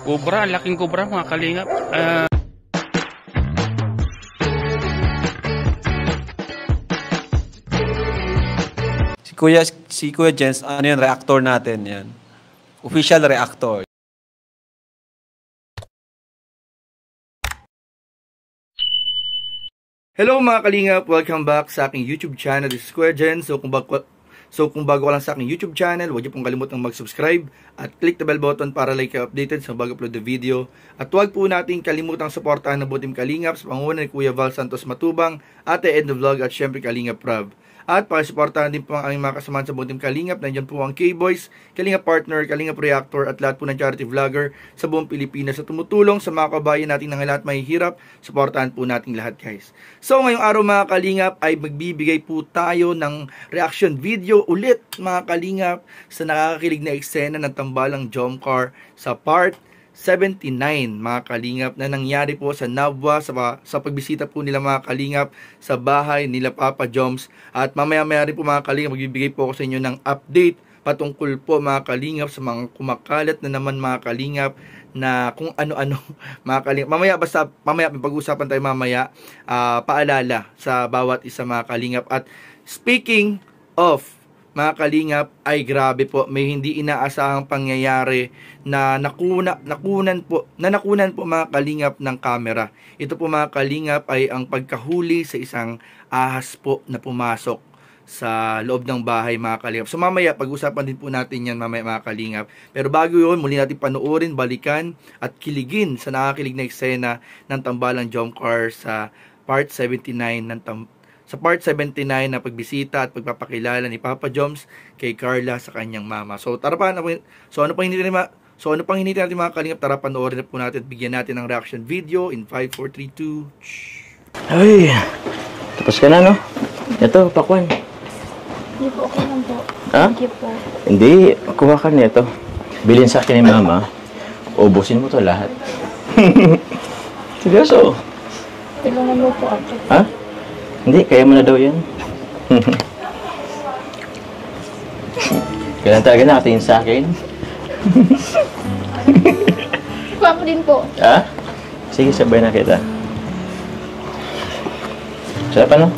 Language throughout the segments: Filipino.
Cobra, laking cobra mga kalingap. Si Kuya Jens, ano yun, reactor natin yan. Official reactor. Hello mga kalingap! Welcome back sa aking YouTube channel. This is Kuya Jens. So kung bago ka lang sa aking YouTube channel, huwag niyo pong kalimutang mag-subscribe at click the bell button para like kayo updated sa bago upload na video. At huwag po natin kalimutang suportahan ng Butim Kalingap sa pangunan ni Kuya Val Santos Matubang, Ate Ed the Vlog at syempre Kalingap Rob. At pakisuportahan din po ang aming mga kasamahan sa Butim Kalingap. Nandiyan po ang K-Boys, Kalingap Partner, Kalingap Reactor at lahat po ng charity vlogger sa buong Pilipinas sa tumutulong sa mga kabayan natin ng lahat mahihirap. Suportahan po natin lahat guys. So ngayong araw mga Kalingap ay magbibigay po tayo ng reaction video ulit mga Kalingap sa nakakakilig na eksena ng tambalang Jomcar sa part 79 mga Kalingap na nangyari po sa Nabwa sa pagbisita po nila mga Kalingap sa bahay nila Papa Joms. At mamaya-maya rin po mga Kalingap magbibigay po ako sa inyo ng update patungkol po mga Kalingap sa mga kumakalat na naman mga Kalingap na kung ano-ano mga Kalingap. Mamaya pag-usapan tayo mamaya paalala sa bawat isa mga Kalingap. At speaking of mga Kalingap, ay grabe po, may hindi inaasahang pangyayari na nakunan po mga Kalingap ng kamera. Ito po mga Kalingap ay ang pagkahuli sa isang ahas po na pumasok sa loob ng bahay mga Kalingap. So mamaya, pag-usapan din po natin yan mamaya mga Kalingap. Pero bago yun, muli natin panoorin, balikan at kiligin sa nakakakilig na eksena ng tambalang Jomcar sa part 79 sa part 79 na pagbisita at pagpapakilala ni Papa Joms kay Carla sa kanyang mama. So tara pa, ano pang hinihintay natin mga Kalingap, tara panoorin na po natin at bigyan natin ng reaction video in 5, 4, 3, 2. Ay, tapos ka na no? Ito, pakwan. Hindi po, okay lang po. Ha? Thank you po. Hindi, kuha ka nito. Bilhin sa akin ni mama. Ubusin mo to lahat. Seryoso? Tulungan mo po ako. Ha? Hindi, kaya mo na daw yan. Kailan talaga nakatingin sa akin? Kuha ko din po. Ha? Sige, sabay na kita. Sarap ano?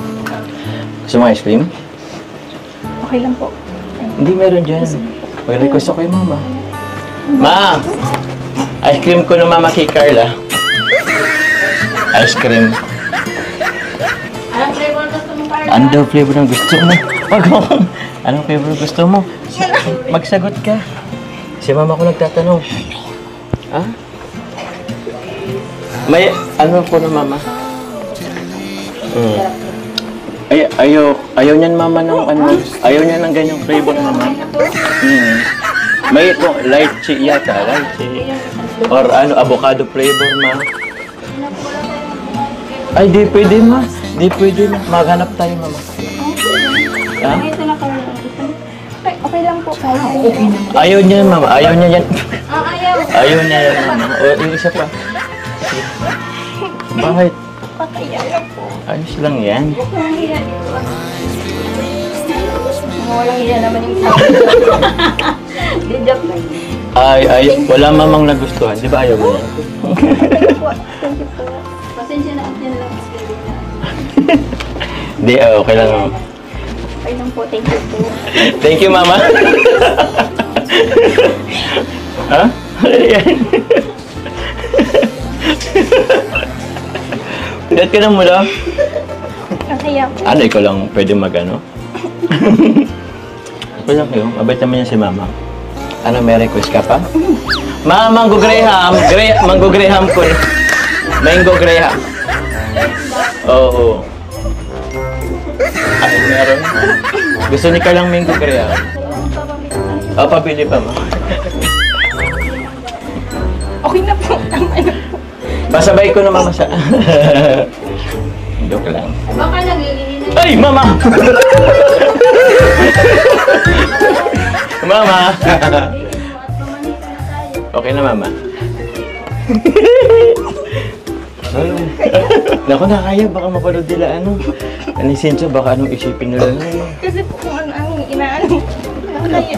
Gusto mo ice cream? Okay lang po. Hindi, meron dyan. Mag-request ako kay mama. Ma! Ice cream ko ng mama kay Carla. Ice cream. Anong flavor gusto mo, Carla? Ano daw flavor ng gusto mo? Wag mo. Anong flavor gusto mo? Magsagot ka. Si mama ko nagtatanong. Ha? May ano po na mama? Ayaw niyan mama ng ano, ayaw niya ng ganyang flavor mama. May ito, lychee yata, lychee. Or ano, avocado flavor ma. Ay, di pwede ma. Di pwede ma. Maghanap tayo mama. Ha? Ito na, Carla. Okay lang po, Carla. Ayaw niya mama, ayaw niya yan. Ayaw. Ayaw niya yan mama. O, yung isa pa. Bakit? Pataya lang po. Ayos lang yan. Walang hiya dito. Walang hiya naman yung tao. Di joke lang. Ay, wala mamang nagustuhan. Di ba ayaw mo yan? Thank you po. Thank you po. Pasensya na, yan lang. Di, okay lang mama. Okay lang po, thank you po. Thank you mama. Ha? Ano yan? Pilat ka na mula? Masaya po. Ano, ikaw lang pwede mag-ano? Okay lang kayo. Mabait naman yan si mama. Ano, may request ka pa? Ma, Mango Graham! Mango Graham ko. Mango Graham. Oo. Ay, meron. Gusto ni ka lang Mango Graham. O, pabili pa ma. Okay na po. Tama na po. Pasabay ko na mama sa... Joke lang. Baka nagiging Ay, mama! Mama! Okay na, mama. Naku, nakaya. Baka mapanood nila ano. Anisensya, baka anong isipin nila. Kasi po kung ano ang inaano. Nakaya.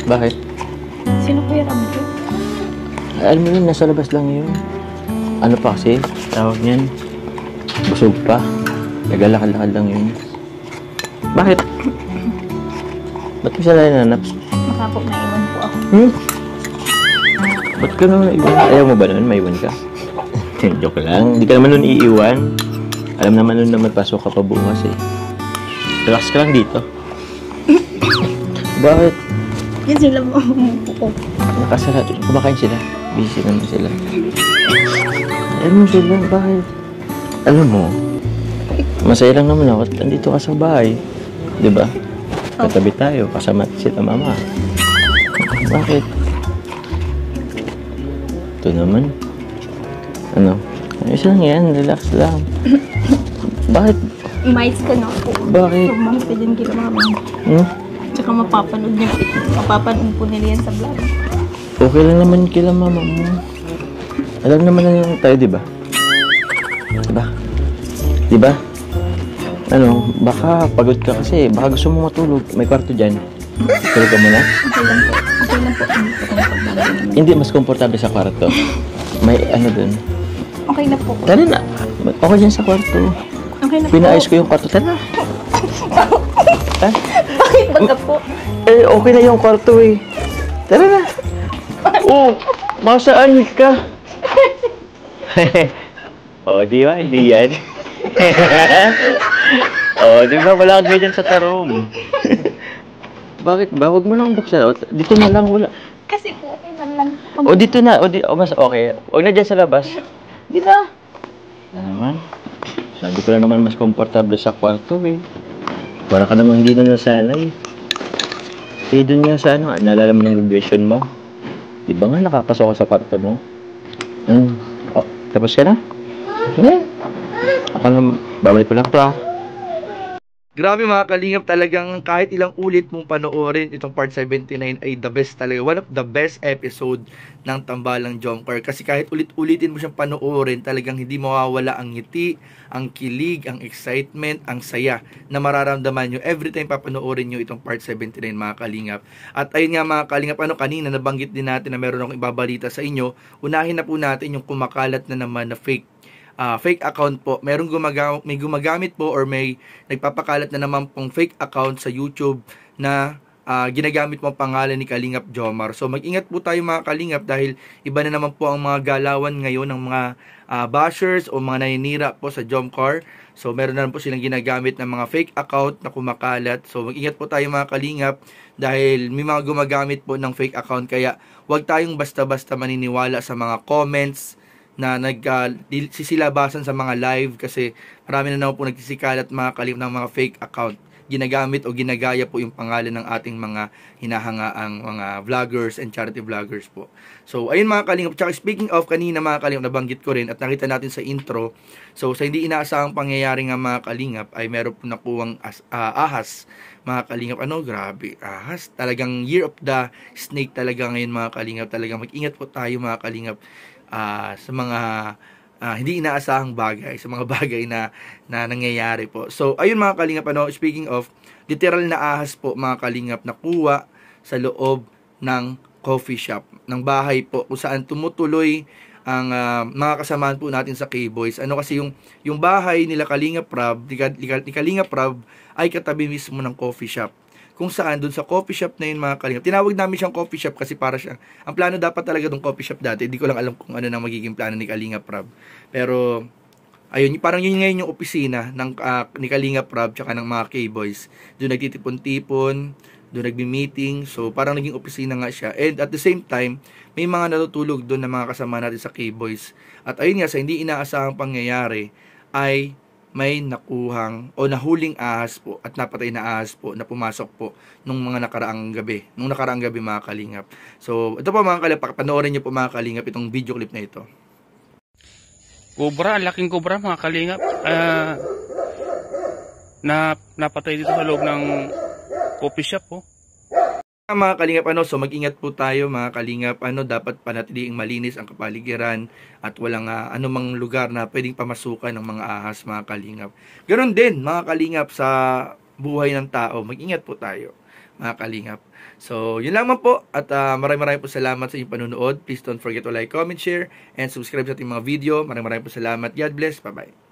Bakit? Sino Kuya Ramjo? Alam mo yun, nasa labas lang yun. Ano pa kasi? Tawag niyan. Busog pa. Nagalakad-lakad lang yun. Bakit? Ba't mo siya nananap? Baka po naiwan po ako. Ba't ka naman naiwan? Ayaw mo ba nun? Maiwan ka? Joke lang. Hindi ka naman nun iiwan. Alam naman nun na magpasok ka pa bukas eh. Relax ka lang dito. Bakit? Yan sila mo po. Nakasara. Kumakain sila. Busy naman sila. Alam mo sila. Bakit? Alam mo, masaya lang naman ako. Andito ka sa bahay. Diba? Katabi tayo. Kasama sila mama. Bakit? Ito naman. Ano? Ayos lang yan. Relax lang. Bakit? Umayos ka na po. Bakit? Sumang ka dyan kila mama. Tsaka mapapanood niya. Mapapanood po nila yan sa vlog. Okay lang naman kila mama mo. Alam naman na yan tayo, diba? Diba? Diba? Ano, baka pagod ka kasi. Baka gusto mo matulog. May kwarto dyan. Tulog ka muna? Okay lang po. Okay lang po. Hindi, mas komportable sa kwarto. May ano dun. Okay na po. Tara na. Okay dyan sa kwarto. Okay na po. Pinaayos ko yung kwarto. Tara na. Ha? Bakit baga po? Eh, okay na yung kwarto eh. Tara na. Oh, masaan ka? Oh, di ba? Hindi yan. Oh, di ba? Wala kang ganyan sa tarom. Bakit ba? Huwag mo lang buksan. Dito na lang, wala. Kasi po, okay lang. O, dito na. O, mas okay. Huwag na dyan sa labas. Dito na. Ano naman? Sabi ko lang naman mas komportable sa kwarto eh. Para ka naman hindi na nasanay. Eh, dun nga sa ano, naalala mo ng graduation mo? Di ba nga nakapasok ka sa kwarto mo? Oh, tapos ka na? Yeah. Ako na, babalik ko lang to ah. Grabe mga kalingap, talagang kahit ilang ulit mong panoorin itong part 79 ay the best talaga. One of the best episode ng Tambalang Jomcar. Kasi kahit ulit-ulitin mo siyang panoorin, talagang hindi mawawala ang ngiti, ang kilig, ang excitement, ang saya na mararamdaman nyo every time papanoorin nyo itong part 79 mga kalingap. At ayun nga mga kalingap, kanina nabanggit din natin na meron akong ibabalita sa inyo. Unahin na po natin yung kumakalat na naman na fake account po. May gumagamit po or may nagpapakalat na naman pong fake account sa YouTube na ginagamit mo ang pangalan ni Kalingap Jomar. So mag-ingat po tayo mga Kalingap dahil iba na naman po ang mga galawan ngayon ng mga bashers o mga naninira po sa Jomcar. So meron na po silang ginagamit ng mga fake account na kumakalat. So mag-ingat po tayo mga Kalingap dahil may mga gumagamit po ng fake account, kaya huwag tayong basta-basta maniniwala sa mga comments na sisilabasan sa mga live, kasi marami na naman po nagsisikalat mga Kalingap ng mga fake account. Ginagamit o ginagaya po yung pangalan ng ating mga hinahangaang mga vloggers and charity vloggers po. So ayun mga Kalingap. Tsaka speaking of, kanina mga Kalingap, nabanggit ko rin at nakita natin sa intro. So sa hindi inaasahang pangyayari nga mga Kalingap ay meron po nakuwang ahas mga Kalingap. Ano, grabe, ahas. Talagang year of the snake talaga ngayon mga Kalingap. Talagang mag-ingat po tayo mga Kalingap sa mga hindi inaasahang bagay, sa mga bagay na nangyayari po. So ayun mga Kalingap, speaking of, literal na ahas po mga Kalingap nakuha sa loob ng coffee shop, ng bahay po, kung saan tumutuloy ang mga kasamaan po natin sa K-Boys. Kasi yung bahay nila Kalingap Prab, ni Kalingap Prab ay katabi mismo ng coffee shop. Kung saan, dun sa coffee shop na yun mga Kalingap, tinawag namin siyang coffee shop kasi para siya, ang plano dapat talaga ng coffee shop dati, hindi ko lang alam kung ano na magiging plano ni Kalingap Prab. Pero, ayun, parang yun ngayon yung opisina ng, ni Kalingap Prab tsaka ng mga K-Boys. Doon nagtitipon-tipon, doon nagbi-meeting, so parang naging opisina nga siya. And at the same time, may mga natutulog doon na mga kasama natin sa K-Boys. At ayun nga, sa hindi inaasahang pangyayari, ay may nakuhang o nahuling ahas po at napatay na ahas po na pumasok po nung nakaraang gabi mga Kalingap. So ito po mga Kalingap, panoorin niyo po mga Kalingap itong video clip na ito. Cobra, laking cobra mga Kalingap. Napatay dito sa loob ng coffee shop po. Mga kalingap, so mag-ingat po tayo mga kalingap, dapat panatiliing malinis ang kapaligiran at walang anumang lugar na pwedeng pamasukan ng mga ahas mga kalingap. Ganon din mga kalingap sa buhay ng tao, mag-ingat po tayo mga kalingap. So yun lamang po at maraming po salamat sa inyong panunood. Please don't forget to like, comment, share, and subscribe sa ating mga video. Maraming po salamat. God bless. Bye-bye.